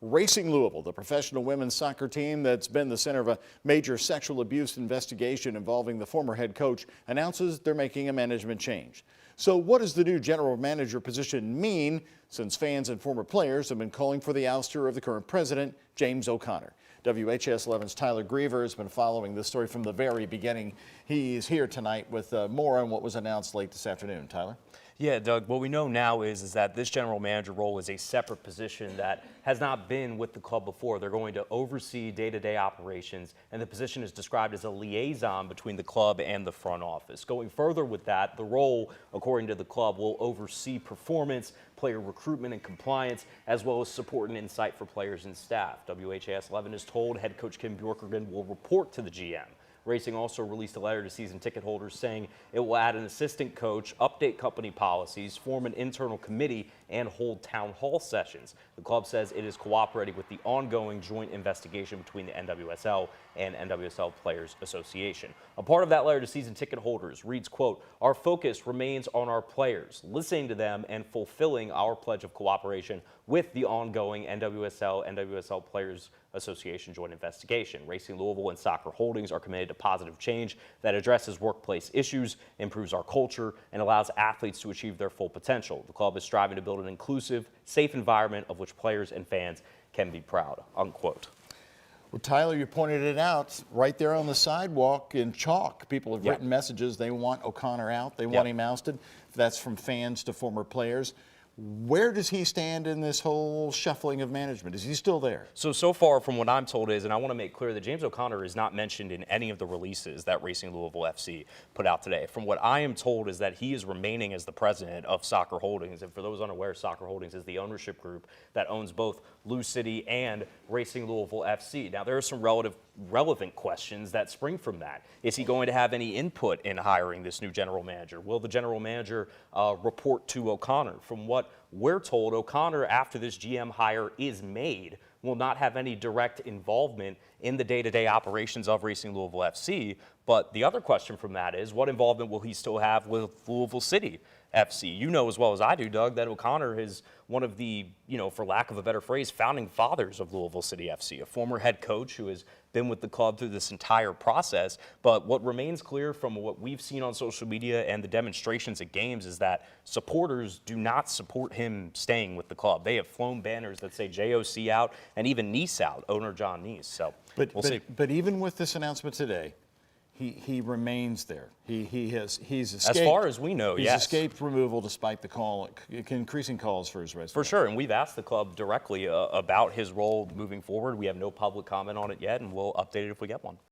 Racing Louisville, the professional women's soccer team that's been the center of a major sexual abuse investigation involving the former head coach, announces they're making a management change. So what does the new general manager position mean, since fans and former players have been calling for the ouster of the current president, James O'Connor? WHAS 11's Tyler Griever has been following this story from the very beginning. He's here tonight with more on what was announced late this afternoon. Tyler? Yeah, Doug, what we know now is that this general manager role is a separate position that has not been with the club before. They're going to oversee day-to-day operations, and the position is described as a liaison between the club and the front office. Going further with that, the role, according to the club, will oversee performance, player recruitment and compliance, as well as support and insight for players and staff. WHAS 11 is told head coach Kim Bjorkergren will report to the GM. Racing also released a letter to season ticket holders saying it will add an assistant coach, update company policies, form an internal committee, and hold town hall sessions. The club says it is cooperating with the ongoing joint investigation between the NWSL and NWSL Players Association. A part of that letter to season ticket holders reads, quote, "Our focus remains on our players, listening to them and fulfilling our pledge of cooperation with the ongoing NWSL Players Association joint investigation. Racing Louisville and Soccer Holdings are committed to positive change that addresses workplace issues, improves our culture, and allows athletes to achieve their full potential. The club is striving to build an inclusive, safe environment of which players and fans can be proud," unquote. Well, Tyler, you pointed it out right there on the sidewalk in chalk. People have written messages. They want O'Connor out. They want him ousted. That's from fans to former players. Where does he stand in this whole shuffling of management? Is he still there? So far from what I'm told is, and I want to make clear that James O'Connor is not mentioned in any of the releases that Racing Louisville FC put out today. From what I am told is that he is remaining as the president of Soccer Holdings. And for those unaware, Soccer Holdings is the ownership group that owns both Lou City and Racing Louisville FC. Now, there are some relevant questions that spring from that. Is he going to have any input in hiring this new general manager? Will the general manager report to O'Connor? From what we're told, O'Connor, after this GM hire is made, will not have any direct involvement in the day-to-day operations of Racing Louisville FC. But the other question from that is, what involvement will he still have with Louisville City FC? You know as well as I do, Doug, that O'Connor is one of the, for lack of a better phrase, founding fathers of Louisville City FC, a former head coach who has been with the club through this entire process. But what remains clear from what we've seen on social media and the demonstrations at games is that supporters do not support him staying with the club. They have flown banners that say JOC out and even Nice out, owner John Nice. So we'll see. But even with this announcement today, he remains there. He's escaped. As far as we know, he's yes. escaped removal despite the increasing calls for his resignation. For sure, and we've asked the club directly about his role moving forward. We have no public comment on it yet, and we'll update it if we get one.